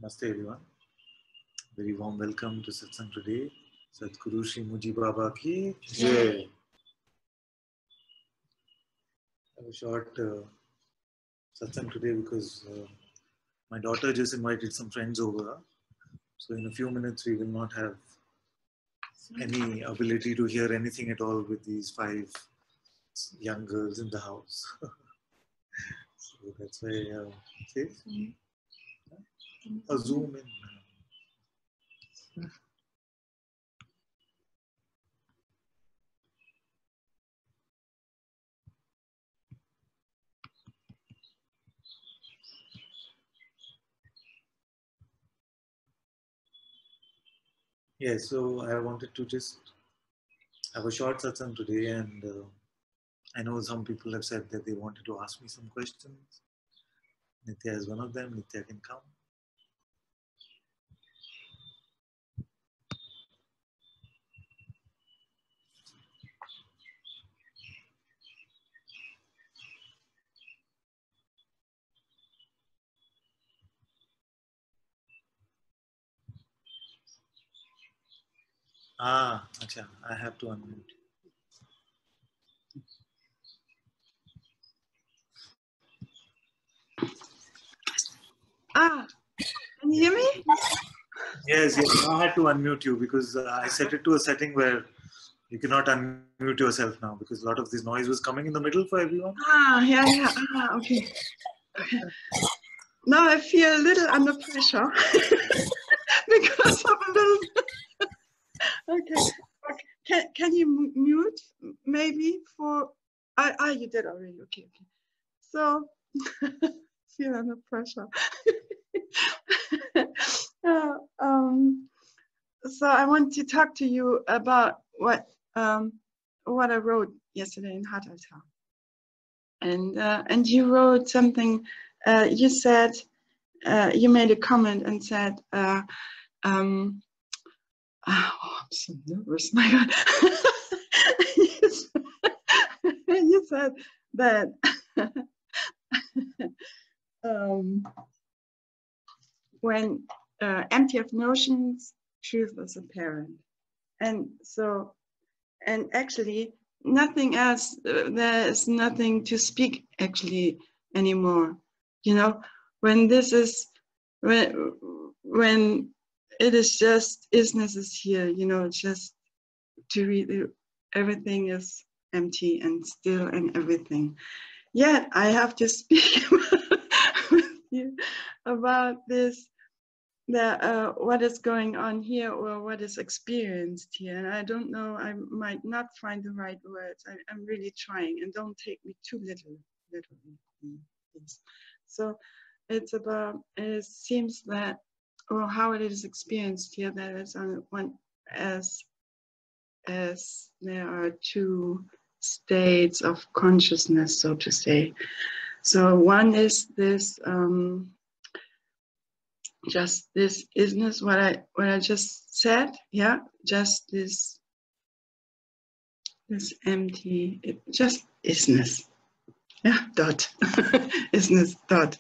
Namaste everyone. Very warm welcome to Satsang today. Sadhguru Shri Muji Baba ki Jai. I have a short Satsang today because my daughter just invited some friends over. So in a few minutes we will not have any ability to hear anything at all with these 5 young girls in the house. So that's why a zoom in. Yes, so I wanted to just have a short satsang today, and I know some people have said that they wanted to ask me some questions. Nitya is one of them. Nitya can come. Acha, I have to unmute. Can you hear me? Yes, I had to unmute you because I set it to a setting where you cannot unmute yourself now because a lot of this noise was coming in the middle for everyone. Yeah. Okay. Now I feel a little under pressure because of a little. Okay. Can you mute maybe for? You did already. Okay. So feel under pressure. So I want to talk to you about what I wrote yesterday in Hatha. And you wrote something. You said you made a comment and said, "I'm so nervous, my God." You said that when empty of notions, truth is apparent, and actually nothing else. There is nothing to speak actually anymore. You know, when this is when it is just isness is here. You know, just to read everything is empty and still and everything. Yet I have to speak with you about this. What is going on here or what is experienced here. And I don't know, I might not find the right words. I'm really trying, and don't take me too literally, please. So it's about, it seems that, or how it is experienced here, that it's on one, as there are 2 states of consciousness, so to say. So one is this, just this isness, what I just said, yeah, just this empty, just isness, yeah, dot, isness, dot.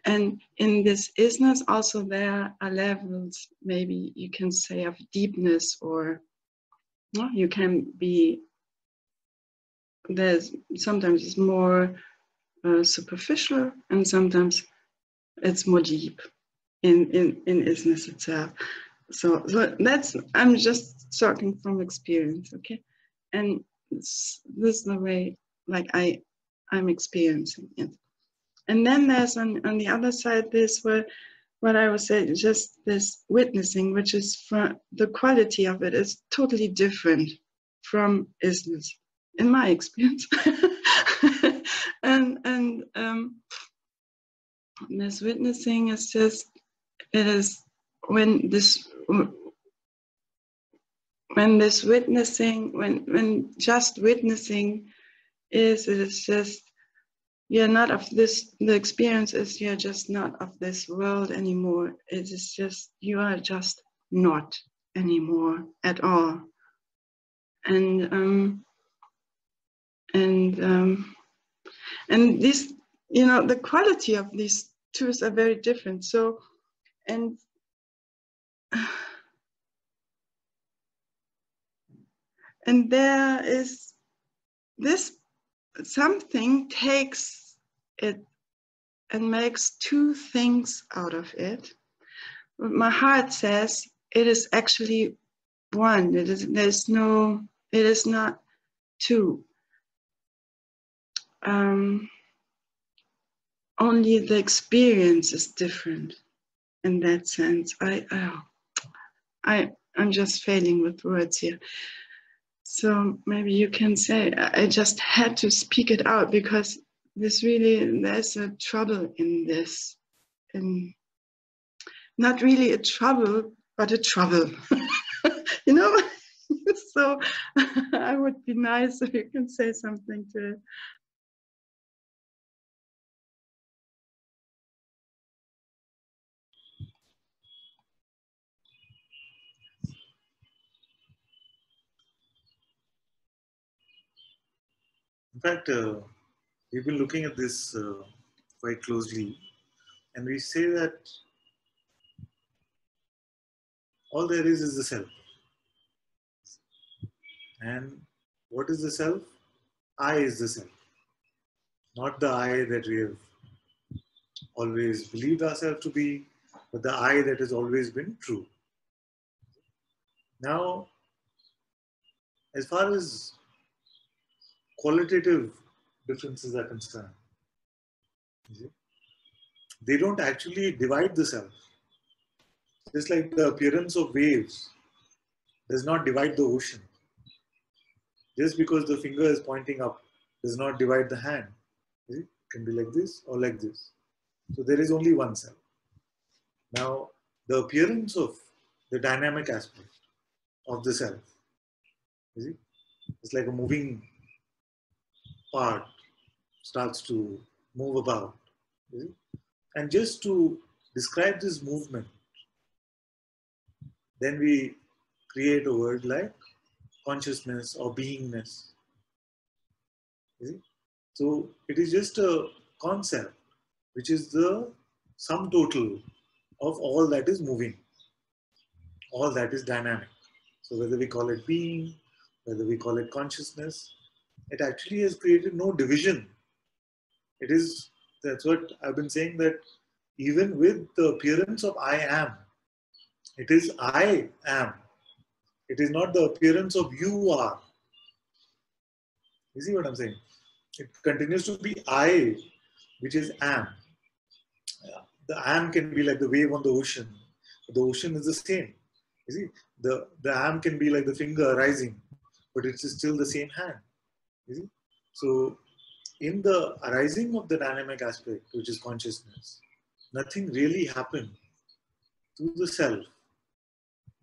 And in this isness also there are levels, maybe you can say, of deepness, or you can be, there's sometimes it's more superficial, and sometimes it's more deep in isness itself. So that's, I'm just talking from experience, okay? And this is the way, like I'm experiencing it. And then there's on the other side this, what I would say, just this witnessing, which is, from the quality of it is totally different from isness, in my experience. and this witnessing is just, it is when just witnessing is, it is just, you're not of this, the experience is you're just not of this world anymore. It is just, you are just not anymore at all. And this, you know, the quality of these 2s are very different. So And there is this, something takes it and makes two things out of it. My heart says it is actually one. It is not two. Only the experience is different in that sense. I'm just failing with words here. So maybe you can say, I just had to speak it out because there's a trouble in this. And not really a trouble, but a trouble. You know? So I would be nice if you can say something to it. In fact, we've been looking at this quite closely, and we say that all there is the self. And what is the self? I is the self. Not the I that we have always believed ourselves to be, but the I that has always been true. Now, as far as qualitative differences are concerned, they don't actually divide the self. Just like the appearance of waves does not divide the ocean. Just because the finger is pointing up does not divide the hand. It can be like this or like this. So there is only one self. Now, the appearance of the dynamic aspect of the self, it's like a moving part starts to move about. And just to describe this movement, then we create a word like consciousness or beingness. So it is just a concept which is the sum total of all that is moving, all that is dynamic. So whether we call it being, whether we call it consciousness, it actually has created no division. It is, that's what I've been saying, that even with the appearance of I am, it is I am. It is not the appearance of you are. You see what I'm saying? It continues to be I, which is am. The am can be like the wave on the ocean. The ocean is the same. You see, the am can be like the finger rising, but it's still the same hand. You see? So in the arising of the dynamic aspect, which is consciousness, nothing really happened to the self.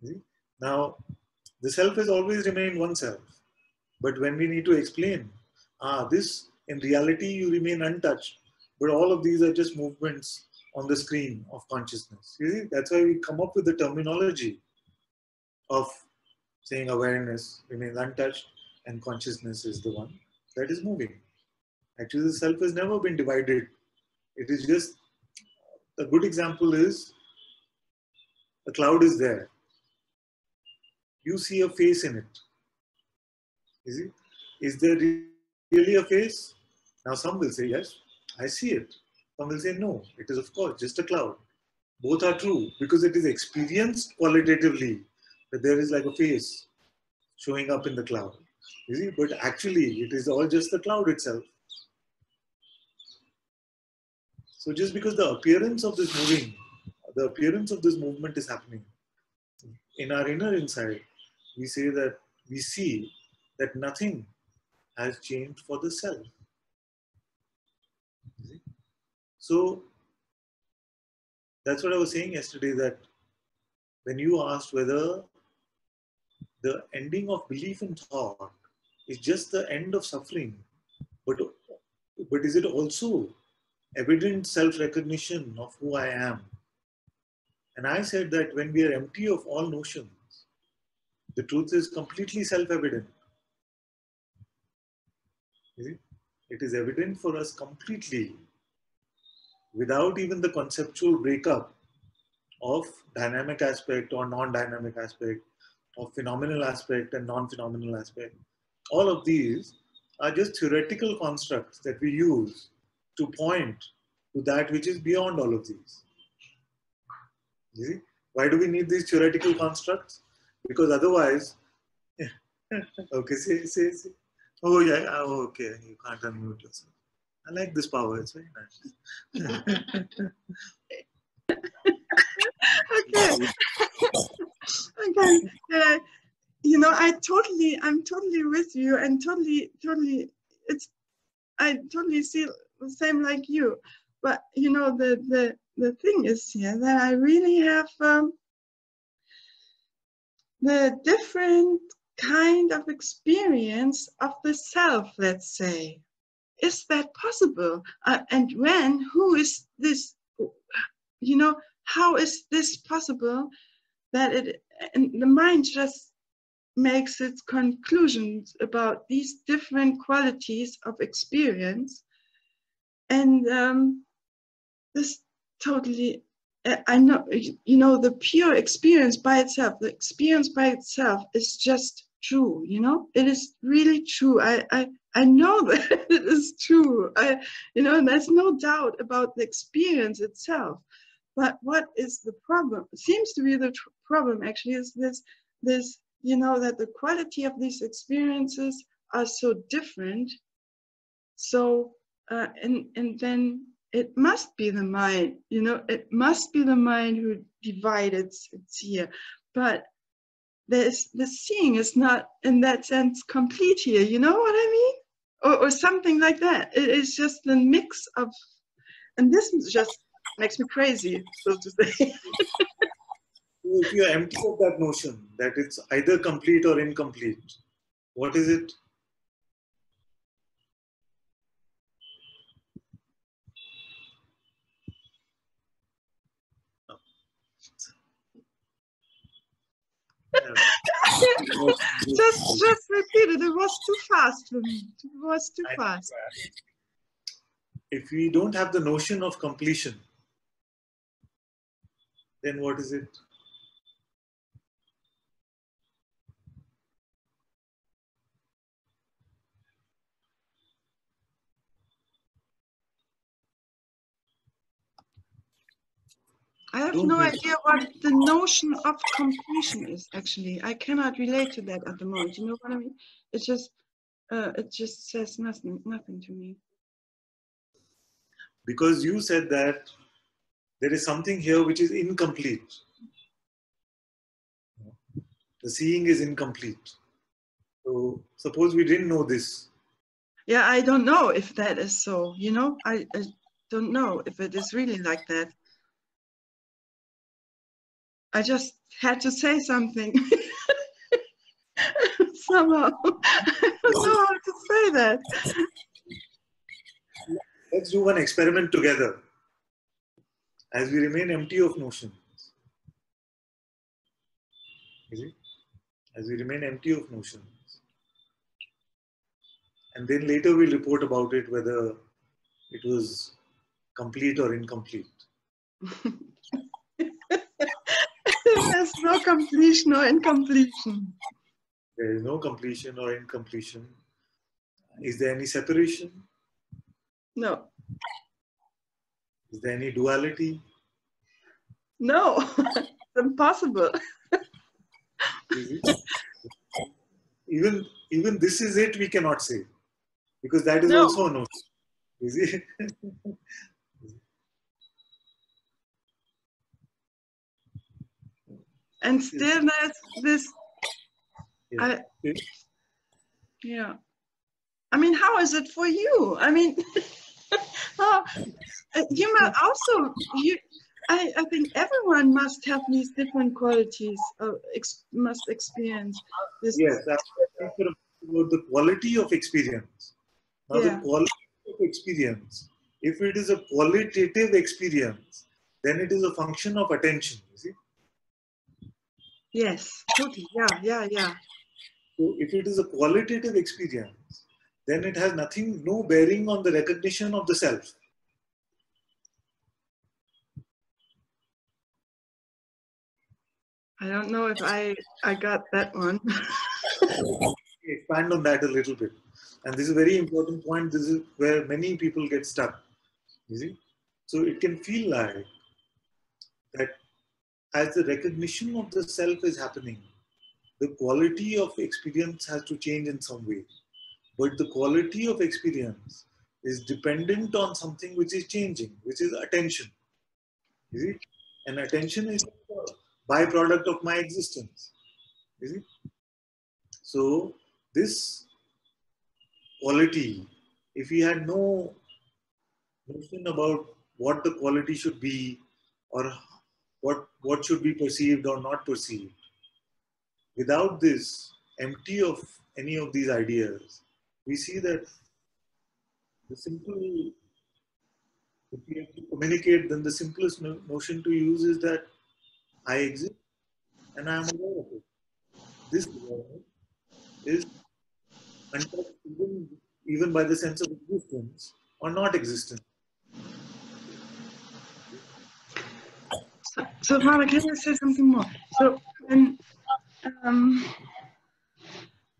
You see? Now, the self has always remained one self. But when we need to explain, this in reality you remain untouched, but all of these are just movements on the screen of consciousness. You see, that's why we come up with the terminology of saying awareness remains untouched and consciousness is the one that is moving. Actually, the self has never been divided. It is just, a good example is a cloud is there. You see a face in it. Is there really a face? Now some will say, yes, I see it. Some will say, no, it is of course just a cloud. Both are true because it is experienced qualitatively that there is like a face showing up in the cloud. You see, but actually it is all just the cloud itself. So just because the appearance of this moving, the appearance of this movement is happening, in our inner inside, we say that we see that nothing has changed for the self. So that's what I was saying yesterday, that when you asked whether the ending of belief in thought is just the end of suffering, but is it also evident self-recognition of who I am? And I said that when we are empty of all notions, the truth is completely self-evident. It is evident for us completely without even the conceptual breakup of dynamic aspect or non-dynamic aspect, of phenomenal aspect and non-phenomenal aspect. All of these are just theoretical constructs that we use to point to that which is beyond all of these. You see? Why do we need these theoretical constructs? Because otherwise, okay, say. Oh yeah, oh, okay, you can't unmute yourself. I like this power, it's very nice. Okay. Okay. You know, I'm totally with you, and totally, I totally see the same like you. But you know, the thing is here that I really have the different kind of experience of the self, let's say. Is that possible? And when? Who is this? You know, how is this possible that it, and the mind just makes its conclusions about these different qualities of experience, and this totally, I know, you know, the pure experience by itself, the experience by itself is just true, you know, it is really true. I know that it is true. You know, and there's no doubt about the experience itself. But what is the problem? It seems to be the problem actually is this, you know, that the quality of these experiences are so different. So, and then it must be the mind, you know, it must be the mind who divided it's here. But there's the seeing is not in that sense complete here, you know what I mean? Or something like that. It is just the mix of, and this just makes me crazy, so to say. If you're empty of that notion that it's either complete or incomplete, what is it? just repeat it. It was too fast for me. It was too fast. If we don't have the notion of completion, then what is it? I have no idea what the notion of completion is, actually. I cannot relate to that at the moment. You know what I mean? It just says nothing to me. Because you said that there is something here which is incomplete. The seeing is incomplete. So suppose we didn't know this. Yeah, I don't know if that is so, you know? I don't know if it is really like that. I just had to say something. Somehow. I don't know how to say that. Let's do one experiment together. As we remain empty of notions. As we remain empty of notions. And then later we'll report about it whether it was complete or incomplete. There's no completion or incompletion. There is no completion or incompletion. Is there any separation? No. Is there any duality? No, it's impossible. Even this is it, we cannot say. Because that is No. also a notion. Is it? And still there's this, Yeah. yeah. I mean, how is it for you? I mean, you must also, I think everyone must have these different qualities, must experience this. Yes, that's about the quality of experience. Now, Yeah. the quality of experience, if it is a qualitative experience, then it is a function of attention, you see. Yes, totally. Yeah. So if it is a qualitative experience, then it has no bearing on the recognition of the self. I don't know if I got that one. Expand on that a little bit. And this is a very important point. This is where many people get stuck. You see? So it can feel like that as the recognition of the self is happening, the quality of experience has to change in some way. But the quality of experience is dependent on something which is changing, which is attention. You see? And attention is a byproduct of my existence. You see? So this quality, if we had no notion about what the quality should be or what should be perceived or not perceived, without this, empty of any of these ideas, we see that the simple, if we have to communicate, then the simplest notion to use is that I exist and I am aware of it. This awareness is untouched even by the sense of existence or not existence. So Father, can you say something more? So when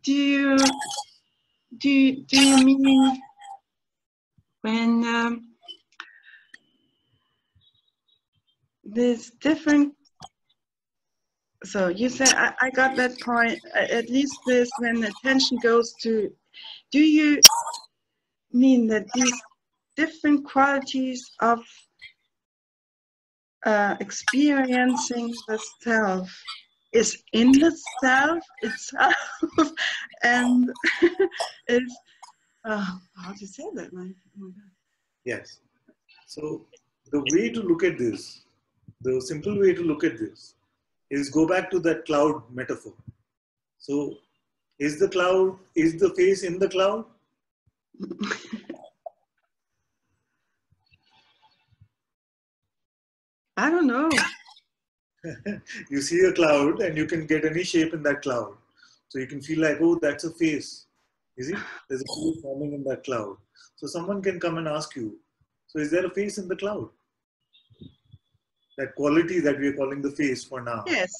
do you mean when there's different? So you said I got that point. At least this when attention goes to. Do you mean that these different qualities of experiencing the self is in the self itself and is how do you say that? Oh my God. Yes. So the way to look at this, the simple way to look at this is go back to that cloud metaphor. So is the face in the cloud? I don't know. You see a cloud and you can get any shape in that cloud. So you can feel like, oh, that's a face. You see, there's a face forming in that cloud. So someone can come and ask you, so is there a face in the cloud? That quality that we are calling the face for now. Yes.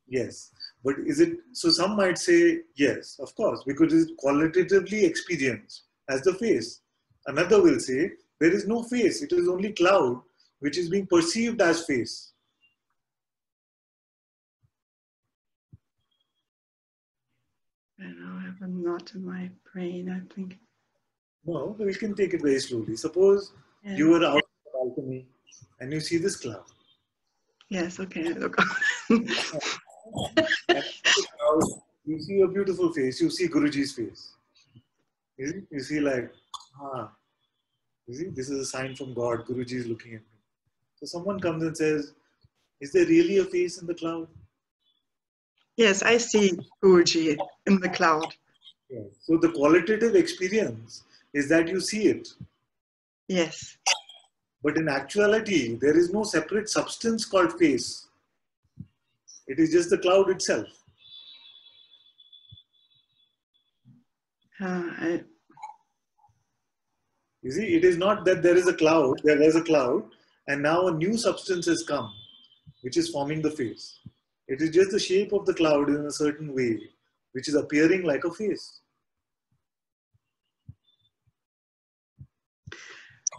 Yes. But is it, so some might say, yes, of course, because it's qualitatively experienced as the face. Another will say, there is no face, it is only cloud, which is being perceived as face. I don't know, I have a knot in my brain, I think. No, we can take it very slowly. Suppose you were out on the balcony and you see this cloud. Yes, okay, look. You see a beautiful face, you see Guruji's face. You see like, you see, this is a sign from God, Guruji is looking at me. So someone comes and says, is there really a face in the cloud? Yes, I see Guruji in the cloud. Yes. So the qualitative experience is that you see it. Yes. But in actuality, there is no separate substance called face. It is just the cloud itself. You see, it is not that there is a cloud, there was a cloud, and now a new substance has come, which is forming the face. It is just the shape of the cloud in a certain way, which is appearing like a face.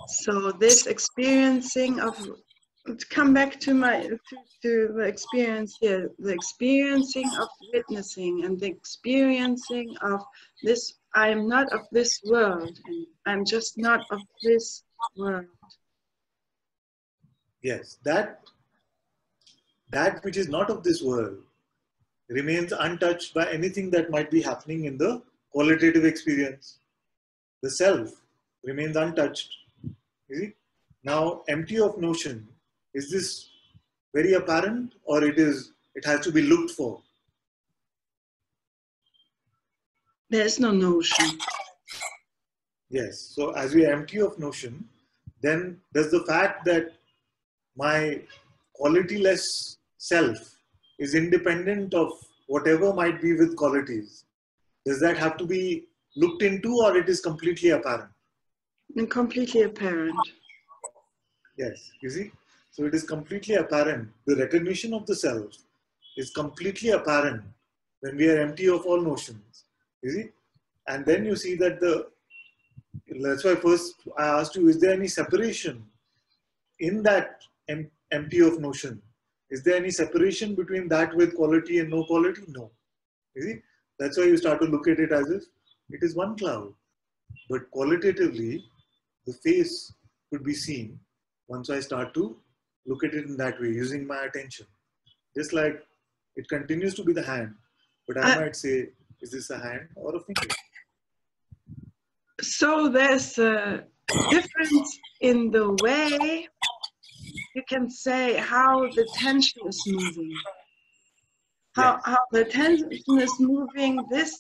So this experiencing of, to come back to the experience here, the experiencing of witnessing and the experiencing of this, I am not of this world, and I'm just not of this world. Yes, that which is not of this world remains untouched by anything that might be happening in the qualitative experience. The self remains untouched. You see? Now, empty of notion, is this very apparent or it has to be looked for? There's no notion. Yes. So as we are empty of notion, then does the fact that my qualityless self is independent of whatever might be with qualities, does that have to be looked into or it is completely apparent? And completely apparent. Yes, you see? So it is completely apparent. The recognition of the self is completely apparent when we are empty of all notions. You see? And then you see that that's why first I asked you, is there any separation in that empty of notion? Is there any separation between that with quality and no quality? No. You see? That's why you start to look at it as if it is one cloud. But qualitatively, the face could be seen once I start to look at it in that way, using my attention. Just like it continues to be the hand, but I might say, is this a hand or a finger? So there's a difference in the way you can say how the tension is moving. How the tension is moving, this,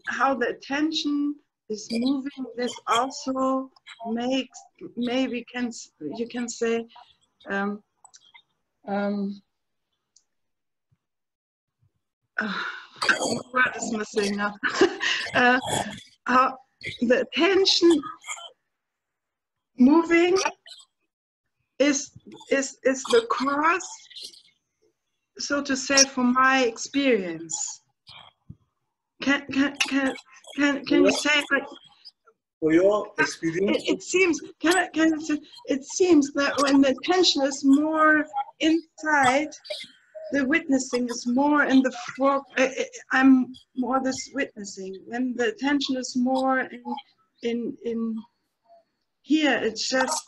how the tension is moving, this also makes, maybe you can say, word is missing now. How the tension moving is the cause, so to say, for my experience. Can you say, like, for your experience? It seems, it seems that when the attention is more inside, the witnessing is more in the front. I'm more this witnessing. When the attention is more in here, it's just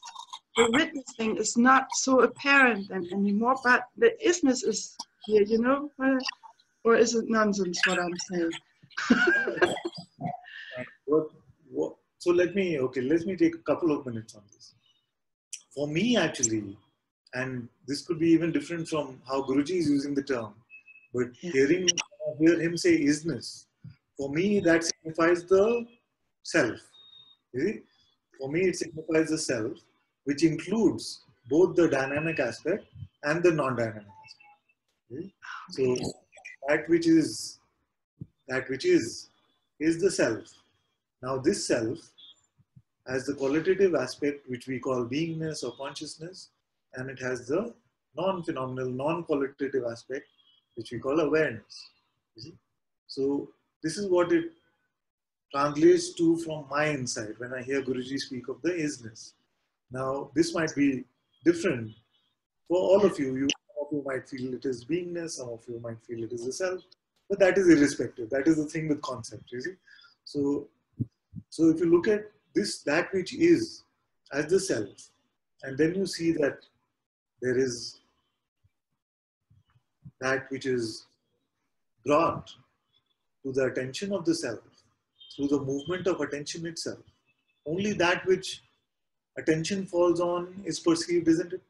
the witnessing is not so apparent anymore, but the isness is here, you know? Or is it nonsense what I'm saying? So let me take a couple of minutes on this. For me, actually, and this could be even different from how Guruji is using the term, but hear him say isness, for me that signifies the self. You see? For me, it signifies the self, which includes both the dynamic aspect and the non-dynamic aspect. Okay? So that which is the self. Now this self has the qualitative aspect which we call beingness or consciousness, and it has the non-phenomenal, non-qualitative aspect which we call awareness. You see? So this is what it translates to from my inside when I hear Guruji speak of the isness. Now this might be different for all of you. Some of you might feel it is beingness, some of you might feel it is the self, but that is irrespective. That is the thing with concept, you see. So if you look at this, that which is as the self, and then you see that there is that which is brought to the attention of the self through the movement of attention itself. Only that which attention falls on is perceived, isn't it?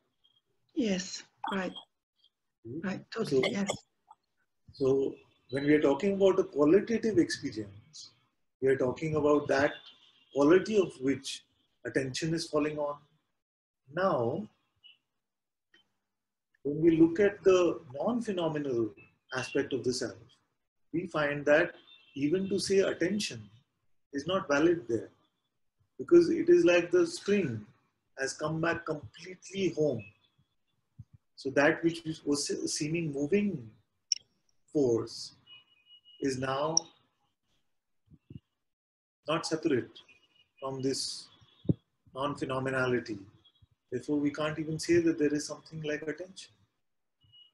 Yes, right. Right, totally, yes. So when we are talking about a qualitative experience, we are talking about that quality of which attention is falling on. Now, when we look at the non-phenomenal aspect of the self, we find that even to say attention is not valid there, because it is like the spring has come back completely home. So that which was a seeming moving force is now not separate from this non-phenomenality. Therefore, we can't even say that there is something like attention.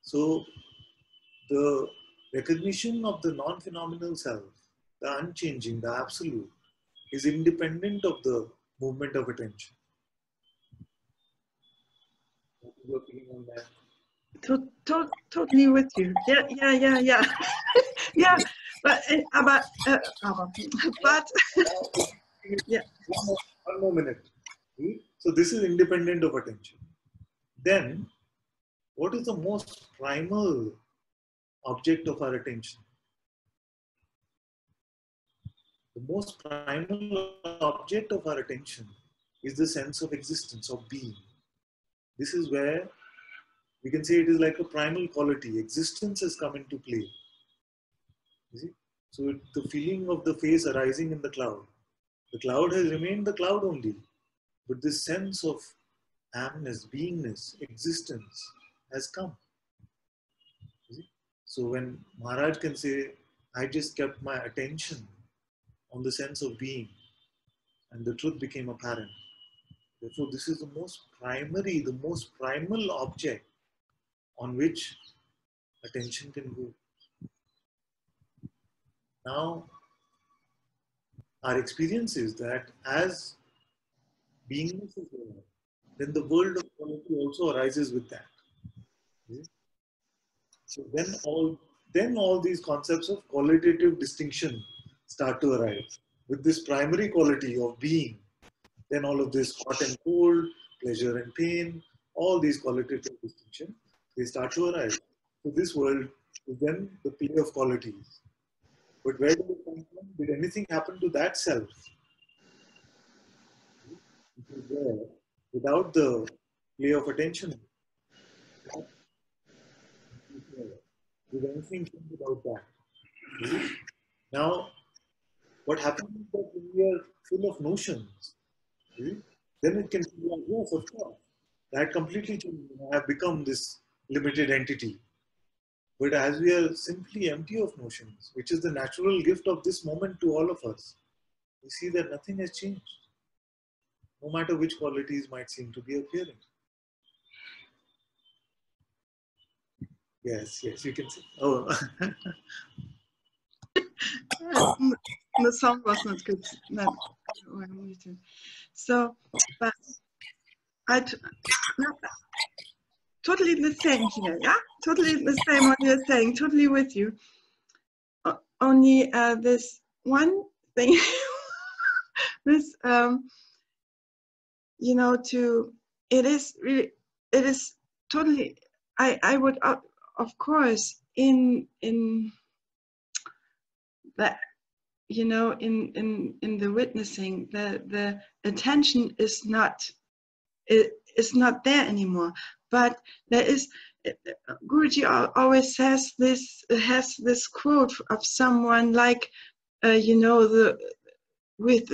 So the recognition of the non-phenomenal self, the unchanging, the absolute, is independent of the movement of attention. What is your opinion on that? Totally with you. Yeah. Yeah, but yeah. One more minute. So this is independent of attention. Then, what is the most primal object of our attention? The most primal object of our attention is the sense of existence, of being. This is where we can say it is like a primal quality. Existence has come into play. You see? So the feeling of the face arising in the cloud has remained the cloud only. But this sense of amness, beingness, existence has come. You see? So when Maharaj can say, I just kept my attention on the sense of being, and the truth became apparent. Therefore, this is the most primary, the most primal object on which attention can go. Now, our experience is that as beingness is there, then the world of quality also arises with that. Okay? So then all these concepts of qualitative distinction start to arise. With this primary quality of being, then all of this hot and cold, pleasure and pain, all these qualitative distinctions, they start to arise. So this world is then the play of qualities. But where did it come from? Did anything happen to that self? It was there without the play of attention. Did anything change about that? Now, what happens is that when we are full of notions, then it can feel like, yes, of course, that completely changed. I have become this limited entity. But as we are simply empty of notions, which is the natural gift of this moment to all of us, we see that nothing has changed, no matter which qualities might seem to be appearing. Yes, yes, you can say. Oh, The sound was not good. That, so, but no, totally the same here, yeah? Totally the same what you're saying, totally with you. Only this one thing, this, you know, it is totally, I would, of course, in that, you know, in the witnessing, the attention is not there anymore. But there is, Guruji always has this quote of someone like, you know, with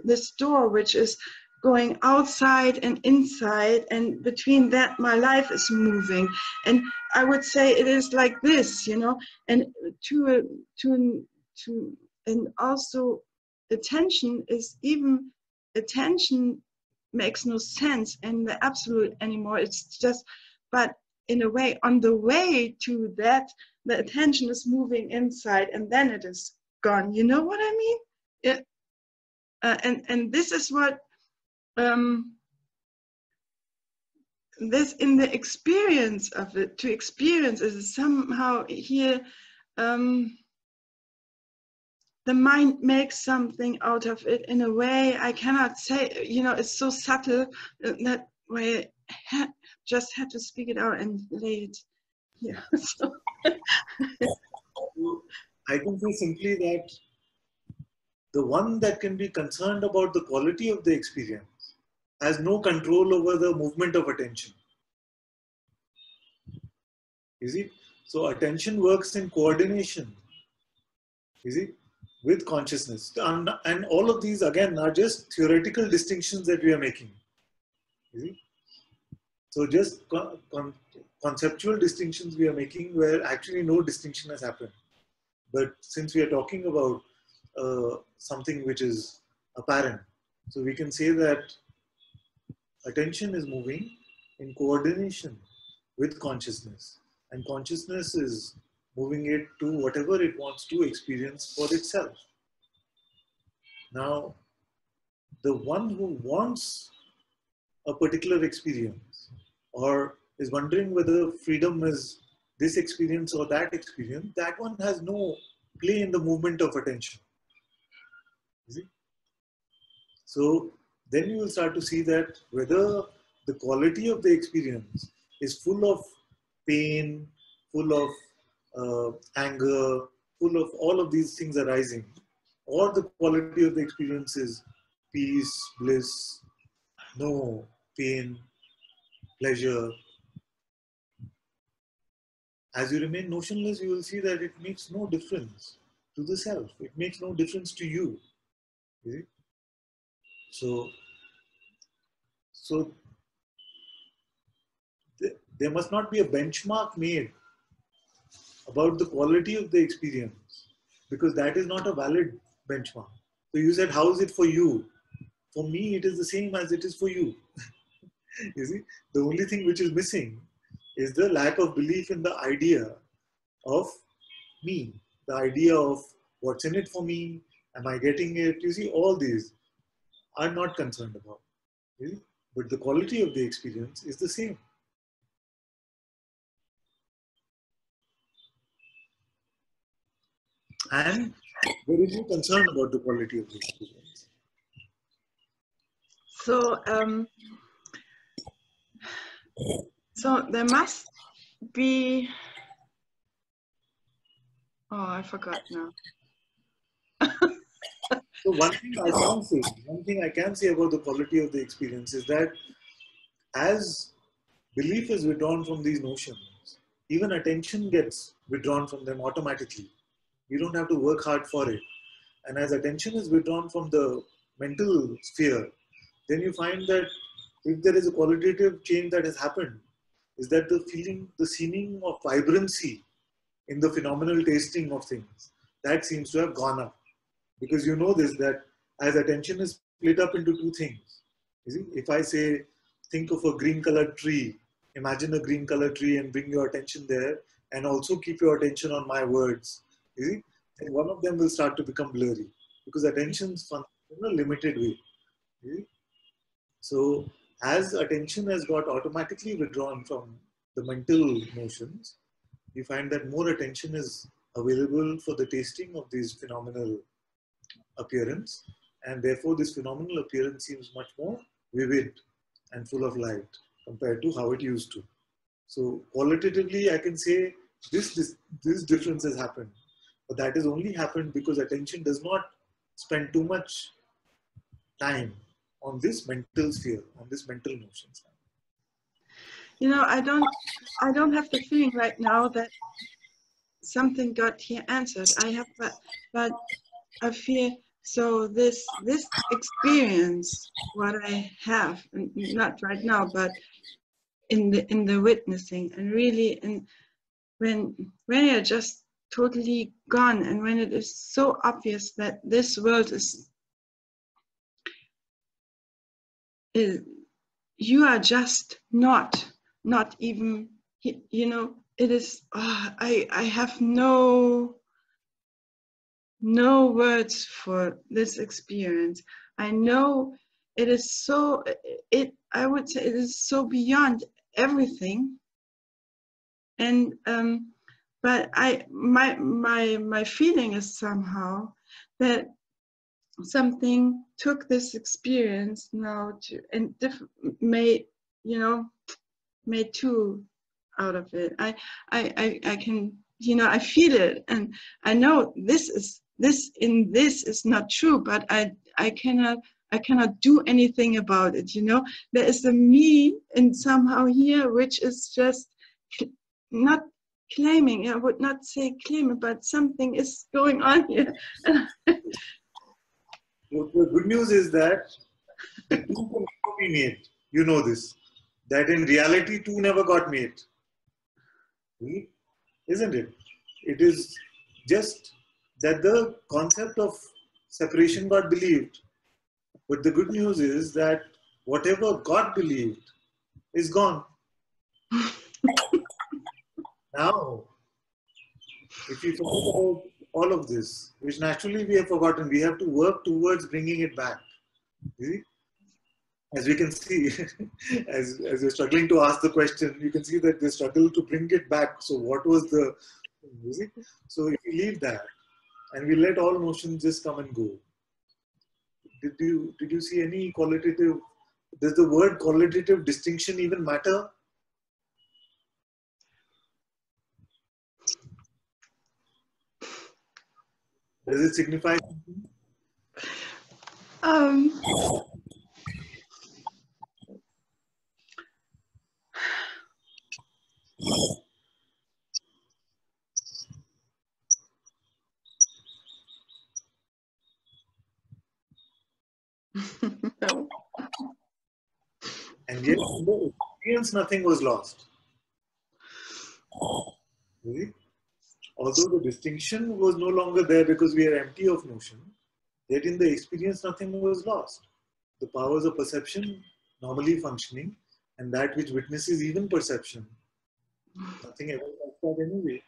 this door which is going outside and inside, and between that my life is moving. And I would say it is like this, you know, and and also attention makes no sense in the absolute anymore. It's just, but in a way, on the way to that, the attention is moving inside and then it is gone. You know what I mean? It, and this is what this, in the experience of it, to experience is somehow here, the mind makes something out of it in a way I cannot say, you know, it's so subtle that way just had to speak it out and lay it here. So. I can say simply that the one that can be concerned about the quality of the experience has no control over the movement of attention. Is it? So attention works in coordination. Is it? With consciousness. And all of these again are just theoretical distinctions that we are making. Is it? So just conceptual distinctions we are making where actually no distinction has happened. But since we are talking about something which is apparent, so we can say that attention is moving in coordination with consciousness, and consciousness is moving it to whatever it wants to experience for itself. Now, the one who wants a particular experience or is wondering whether freedom is this experience or that experience, that one has no play in the movement of attention. So then you will start to see that whether the quality of the experience is full of pain, full of anger, full of all of these things arising, or the quality of the experience is peace, bliss, no pain, pleasure. As you remain notionless, you will see that it makes no difference to the self. It makes no difference to you. So there must not be a benchmark made about the quality of the experience, because that is not a valid benchmark. So you said, how is it for you? For me, it is the same as it is for you. You see, the only thing which is missing is the lack of belief in the idea of me, the idea of what's in it for me, am I getting it? You see, all these I'm not concerned about. You see? But the quality of the experience is the same. And there is no concern about the quality of the experience. So there must be, oh, I forgot now. So one thing I can say about the quality of the experience is that as belief is withdrawn from these notions, even attention gets withdrawn from them automatically. You don't have to work hard for it. And as attention is withdrawn from the mental sphere, then you find that if there is a qualitative change that has happened, is that the feeling, the seeming of vibrancy in the phenomenal tasting of things, that seems to have gone up. Because you know this, that as attention is split up into two things. You see, if I say, think of a green colored tree, imagine a green colored tree and bring your attention there, and also keep your attention on my words. You see, and one of them will start to become blurry because attention's functions in a limited way. You see? So as attention has got automatically withdrawn from the mental notions, we find that more attention is available for the tasting of these phenomenal appearance, and therefore this phenomenal appearance seems much more vivid and full of light compared to how it used to. So qualitatively, I can say this difference has happened, but that has only happened because attention does not spend too much time on this mental sphere, on this mental notions. You know, I don't have the feeling right now that something got here answered. I have, but I feel so this experience, what I have, not right now, but in the witnessing, and really when you're just totally gone, and when it is so obvious that this world is you are just not even, you know, it is, I have no words for this experience. I know it is so, I would say it is so beyond everything. And but my feeling is somehow that something took this experience now to, and made, you know, made two out of it. I can, you know, I feel it, and I know this is not true, but I cannot do anything about it. You know, there is a me and somehow here which is just not claiming. I would not say claiming, but something is going on here. The good news is that the two can never be made. You know this. That in reality, two never got made. Isn't it? It is just that the concept of separation got believed. But the good news is that whatever got believed is gone. Now, if you forget about all of this, which naturally we have forgotten, we have to work towards bringing it back. See? As we can see, as you're struggling to ask the question, you can see that they struggle to bring it back. So what was the music? So if we leave that and we let all motions just come and go, did you see any qualitative? Does the word qualitative distinction even matter? Does it signify something? No. And yet, in the experience, nothing was lost. Really? although the distinction was no longer there because we are empty of notion, yet in the experience nothing was lost. The powers of perception normally functioning, and that which witnesses even perception, nothing ever lost that anyway.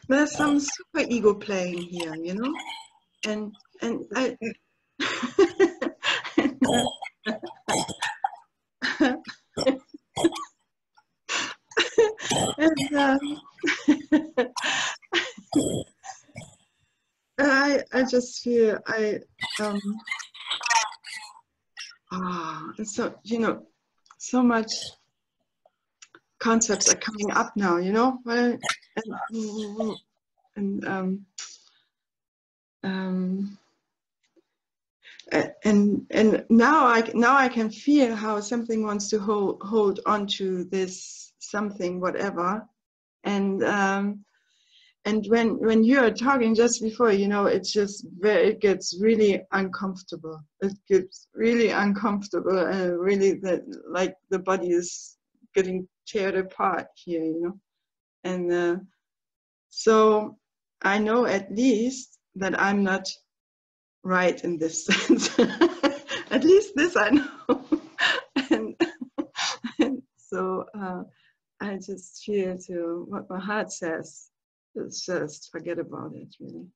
There's some super ego playing here, you know, and I. And I just feel so, you know, so much concepts are coming up now, you know, and now I can feel how something wants to hold on to this something, whatever, and when you are talking just before, you know, it gets really uncomfortable. It gets really uncomfortable, and really like the body is getting teared apart here, you know, and so I know at least that I'm not right in this sense. At least this I know. and so I just feel to what my heart says. It's just forget about it, really.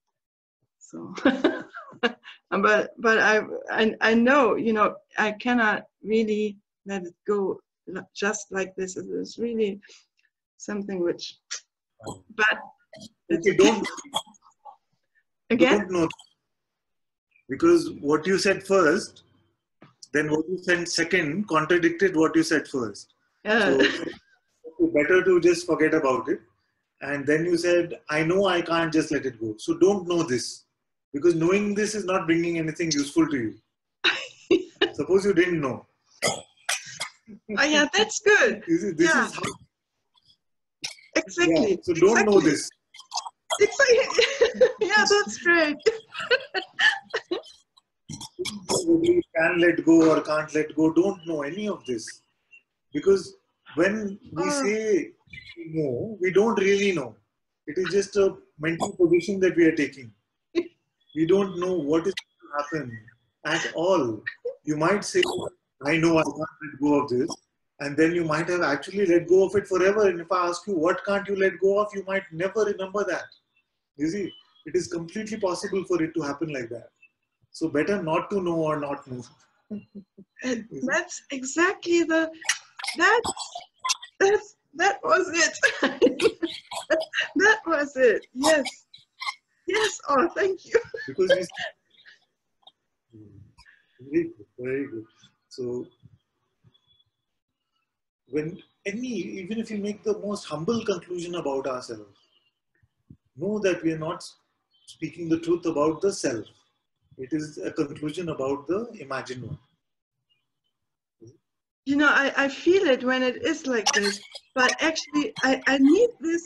So, but I know, you know, I cannot really let it go just like this. It is really something which, but okay, don't again. Don't know, because what you said first, then what you said second contradicted what you said first. So better to just forget about it. And then you said, I know I can't just let it go. So don't know this, because knowing this is not bringing anything useful to you. Suppose you didn't know. Oh yeah, that's good. This is how. Exactly. Yeah, so don't know this. Exactly. Yeah, that's great. Whether you can let go or can't let go, don't know any of this. Because when we say we know, we don't really know. It is just a mental position that we are taking. We don't know what is going to happen at all. You might say, I know I can't let go of this. And then you might have actually let go of it forever. And if I ask you, what can't you let go of? You might never remember that. You see, it is completely possible for it to happen like that. So better not to know or not know. That's exactly that was it. That was it. Yes. Yes. Oh, thank you. Because very good, very good. So when even if you make the most humble conclusion about ourselves, know that we are not speaking the truth about the self. It is a conclusion about the imagined one. You know, I feel it when it is like this, but actually I need this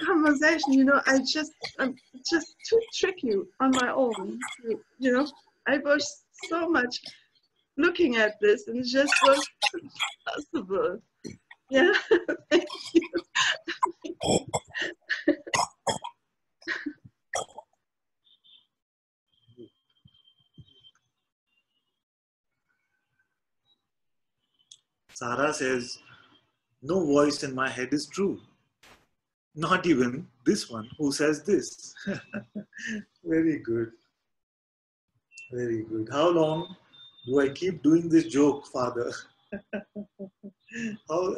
conversation, you know. I'm just too tricky on my own. You know, I was so much looking at this and it just was impossible. Yeah, thank you. Sarah says, no voice in my head is true. Not even this one who says this. Very good. Very good. How long do I keep doing this joke, Father?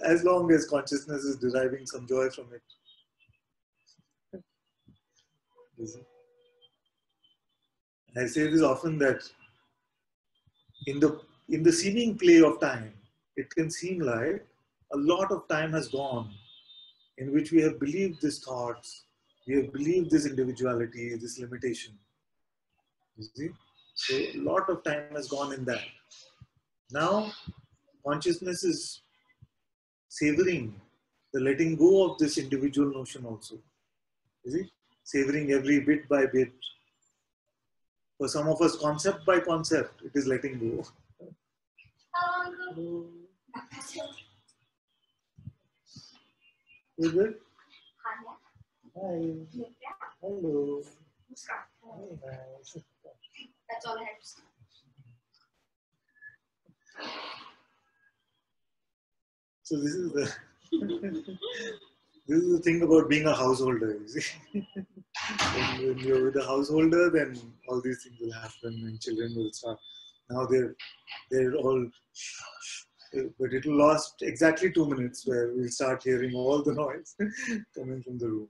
As long as consciousness is deriving some joy from it. I say this often, that in the seeming play of time, it can seem like a lot of time has gone in which we have believed these thoughts, we have believed this individuality, this limitation. You see? So a lot of time has gone in that. Now, consciousness is savoring the letting go of this individual notion also. You see? Savoring every bit by bit. For some of us, concept by concept, it is letting go. Is it? Hi. Hello. Very nice. That's all I have to say. So this is the this is the thing about being a householder. You see, when you're with a householder, then all these things will happen, and children will start. Now they're all, but it will last exactly 2 minutes where we'll start hearing all the noise coming from the room.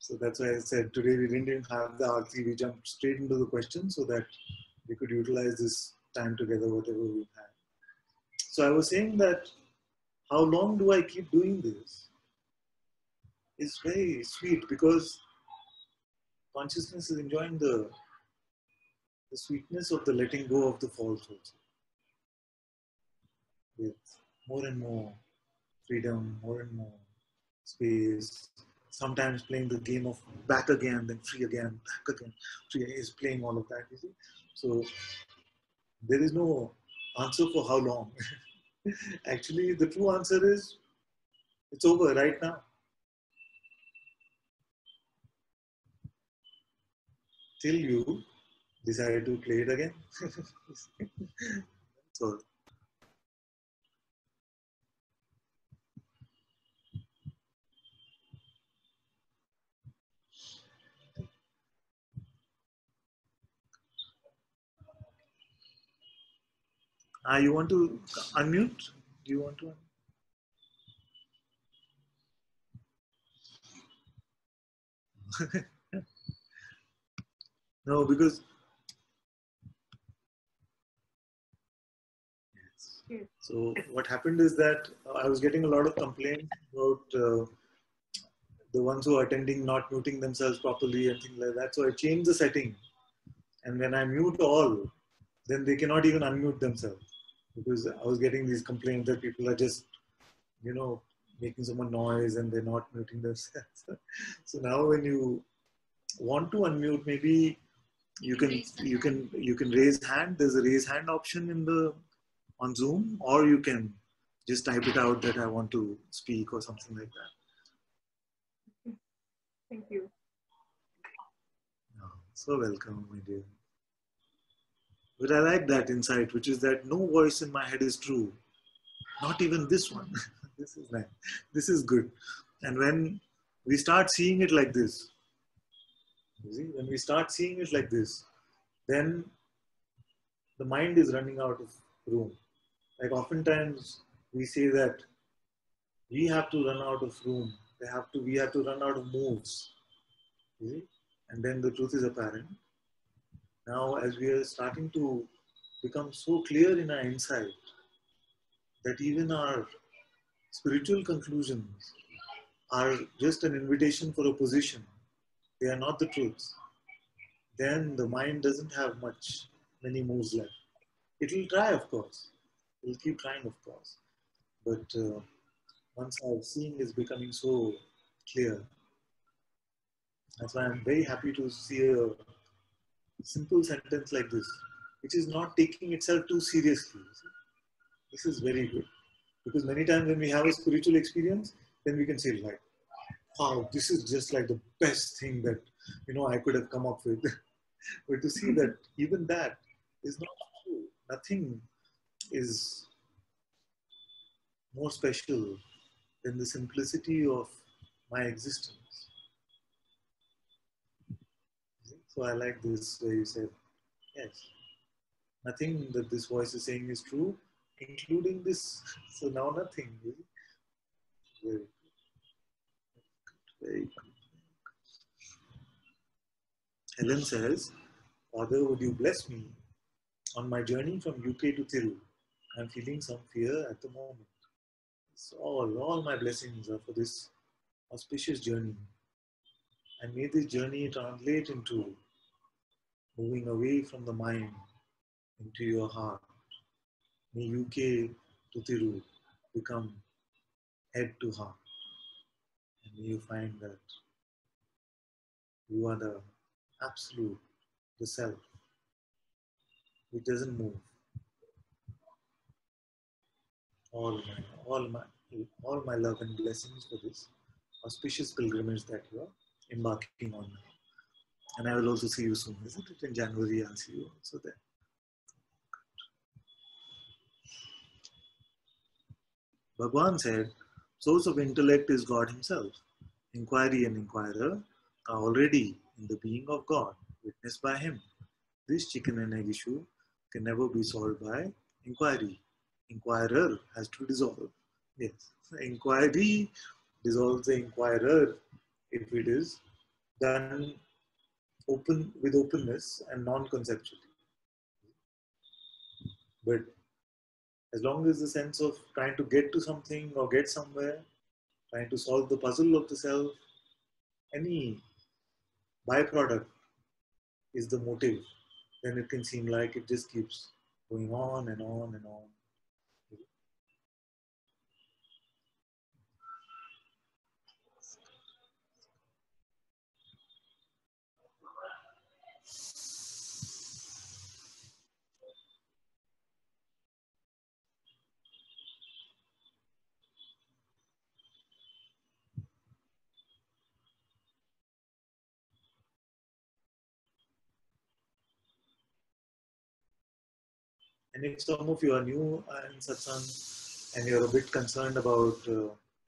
So that's why I said today we didn't even have the arti. We jumped straight into the question so that we could utilize this time together, whatever we had. So I was saying that how long do I keep doing this? It's very sweet because consciousness is enjoying the sweetness of the letting go of the false also. With more and more freedom, more and more space. Sometimes playing the game of back again, then free again, back again, free is playing all of that, you see. So there is no answer for how long. Actually, the true answer is it's over right now. Till you decide to play it again. So you want to unmute? Do you want to? No, because so what happened is that I was getting a lot of complaints about the ones who are attending not muting themselves properly and things like that. So I changed the setting, and when I mute all, then they cannot even unmute themselves because I was getting these complaints that people are just, you know, making so much noise and they're not muting themselves. So now when you want to unmute, maybe you can raise hand. There's a raise hand option in the on Zoom, or you can just type it out that I want to speak or something like that. Thank you. Oh, so welcome, my dear. But I like that insight, which is that no voice in my head is true. Not even this one. This is nice. This is good. And when we start seeing it like this, you see, when we start seeing it like this, then the mind is running out of room. Like oftentimes we say that we have to run out of room. We have to run out of moves. You see? And then the truth is apparent. Now, as we are starting to become so clear in our insight that even our spiritual conclusions are just an invitation for a position, they are not the truth, then the mind doesn't have many moves left. It will try, of course. It will keep trying, of course. But once our seeing is becoming so clear, that's why I'm very happy to see a simple sentence like this, which is not taking itself too seriously. This is very good. Because many times when we have a spiritual experience, then we can say like, wow, this is just like the best thing that, I could have come up with. But to see that even that is not true. Nothing is more special than the simplicity of my existence. So I like this where you said, yes, nothing that this voice is saying is true, including this. So now nothing. Very, very good. Helen says, Father, would you bless me on my journey from UK to Thiru? I'm feeling some fear at the moment. So all my blessings are for this auspicious journey. And may this journey translate into moving away from the mind into your heart. May UK to Thiru become head to heart. And may you find that you are the absolute, the self, which doesn't move. All my love and blessings for this auspicious pilgrimage that you are embarking on now. And I will also see you soon, isn't it? In January, I'll see you also there. Bhagwan said, source of intellect is God himself. Inquiry and inquirer are already in the being of God, witnessed by him. This chicken and egg issue can never be solved by inquiry. Inquirer has to dissolve. Yes, inquiry dissolves the inquirer if it is done with openness and non-conceptually. But as long as the sense of trying to get to something or get somewhere, trying to solve the puzzle of the self, any byproduct is the motive, then it can seem like it just keeps going on and on and on. And if some of you are new in Satsang and you're a bit concerned about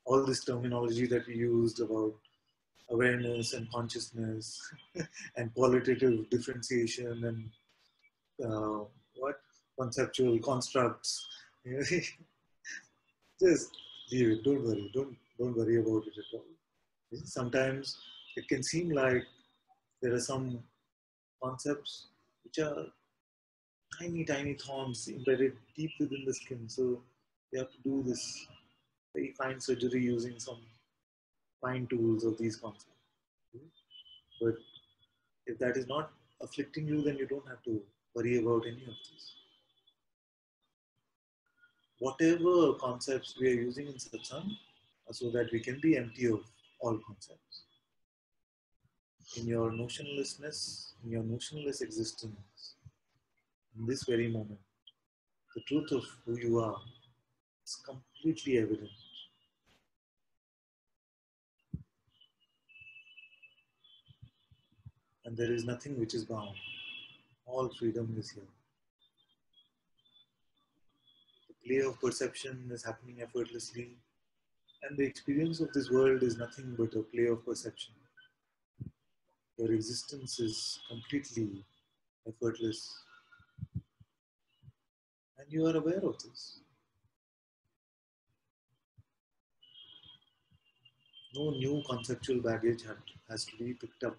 all this terminology that we used about awareness and consciousness and qualitative differentiation and what conceptual constructs, just leave it. Don't worry. Don't worry about it at all. Sometimes it can seem like there are some concepts which are tiny, tiny thorns embedded deep within the skin. So you have to do this very fine surgery using some fine tools of these concepts. But if that is not afflicting you, then you don't have to worry about any of this. Whatever concepts we are using in Satsang are so that we can be empty of all concepts. In your notionlessness, in your notionless existence, in this very moment, the truth of who you are is completely evident. And there is nothing which is bound. All freedom is here. The play of perception is happening effortlessly, and the experience of this world is nothing but a play of perception. Your existence is completely effortless, and you are aware of this. No new conceptual baggage has to be picked up.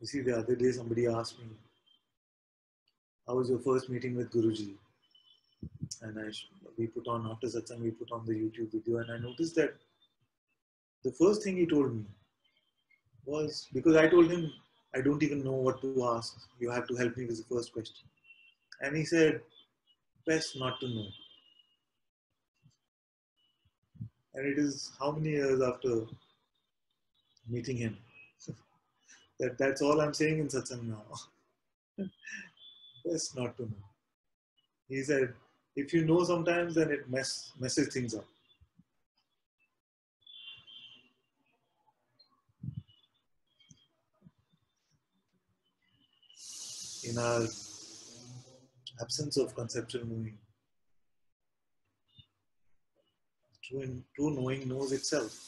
You see, the other day somebody asked me, how was your first meeting with Guruji? And we put on, after Satsang, we put on the YouTube video, and I noticed that the first thing he told me was, because I told him, I don't even know what to ask. You have to help me with the first question. And he said, best not to know. And it is how many years after meeting him that's all I'm saying in Satsang now. Best not to know. He said, if you know sometimes, then it messes things up. In our absence of conceptual knowing, true knowing knows itself.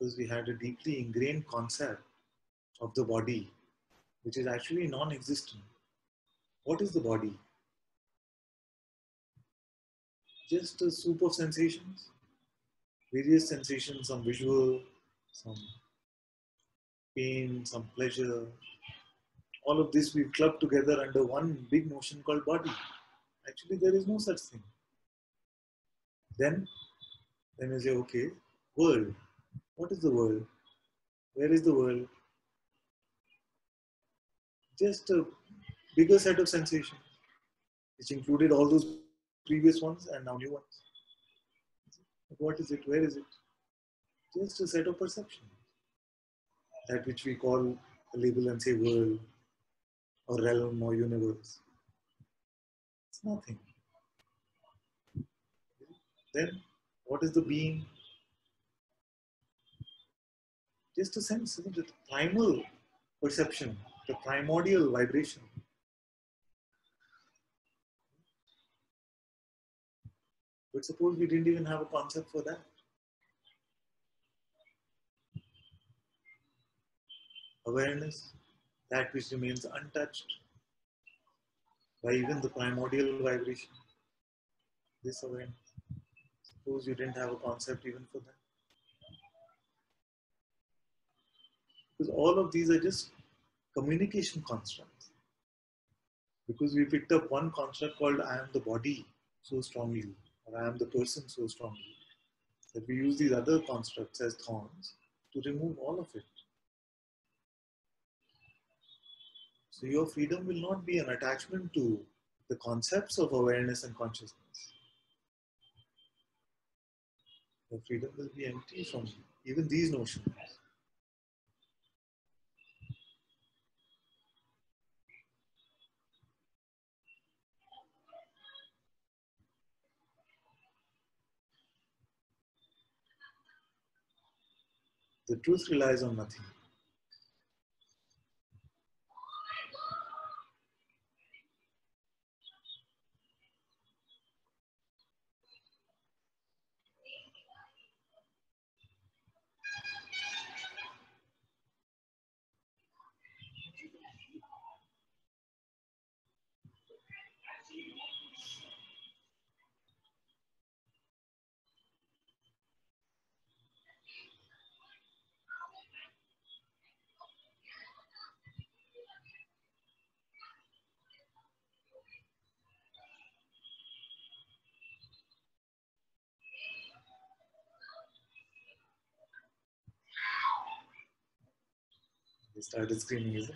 Because we had a deeply ingrained concept of the body, which is actually non-existent. What is the body? just a soup of sensations, various sensations, some visual, some pain, some pleasure. All of this we've clubbed together under one big notion called body. Actually, there is no such thing. Then you say, okay, world. What is the world? Where is the world? Just a bigger set of sensations, which included all those previous ones and now new ones. What is it? Where is it? Just a set of perceptions. That which we call a label and say world or realm or universe. It's nothing. Then what is the being? Just a sense, isn't it? Primal perception, the primordial vibration. But suppose we didn't even have a concept for that. Awareness, that which remains untouched by even the primordial vibration. This awareness. Suppose you didn't have a concept even for that. Because all of these are just communication constructs. Because we picked up one construct called I am the body so strongly, or I am the person so strongly, that we use these other constructs as thorns to remove all of it. So your freedom will not be an attachment to the concepts of awareness and consciousness. Your freedom will be empty from even these notions. The truth relies on nothing. They started screaming, is it?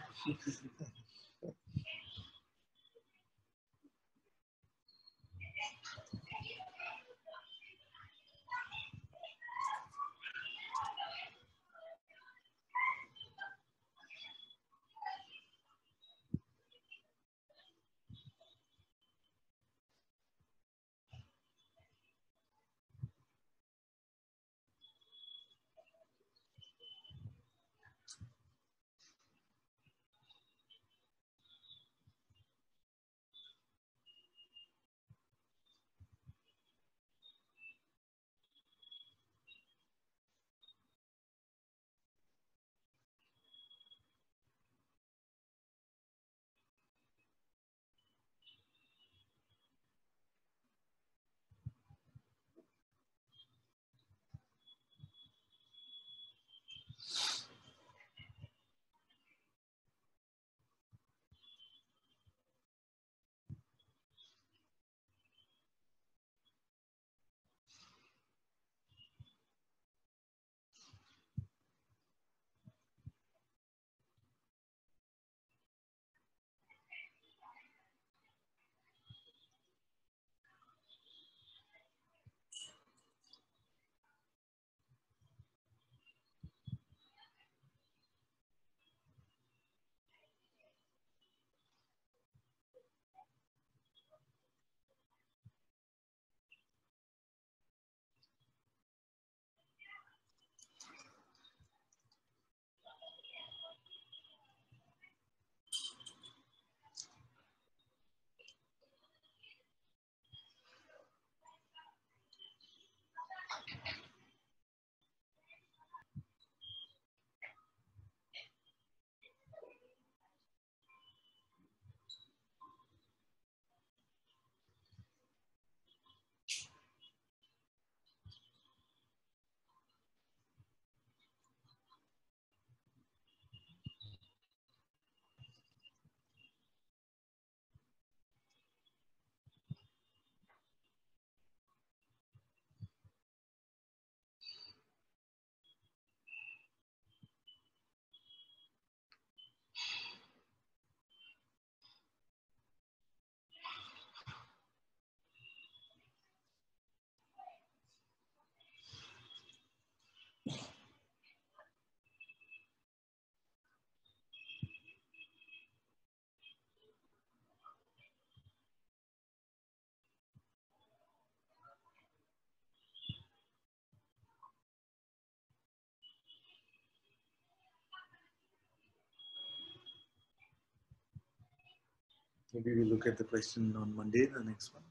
Maybe we'll look at the question on Monday, the next one.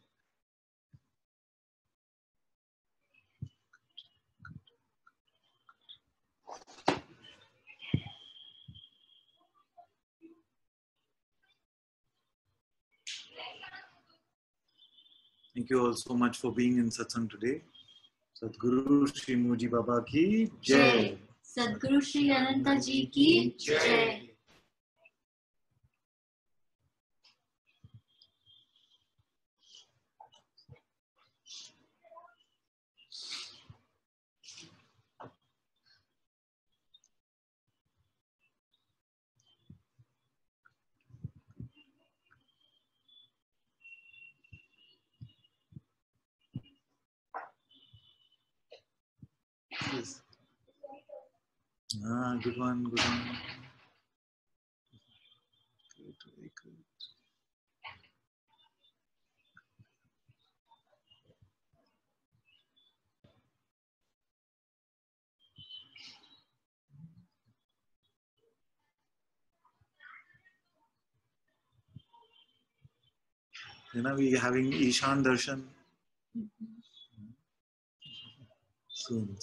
Thank you all so much for being in Satsang today. Sadhguru Shri Muji Baba ki Jai. Sadhguru Shri Ananta Ji ki Jai. Yes. Good one, good one. Good, very good. We're having Ishan Darshan soon.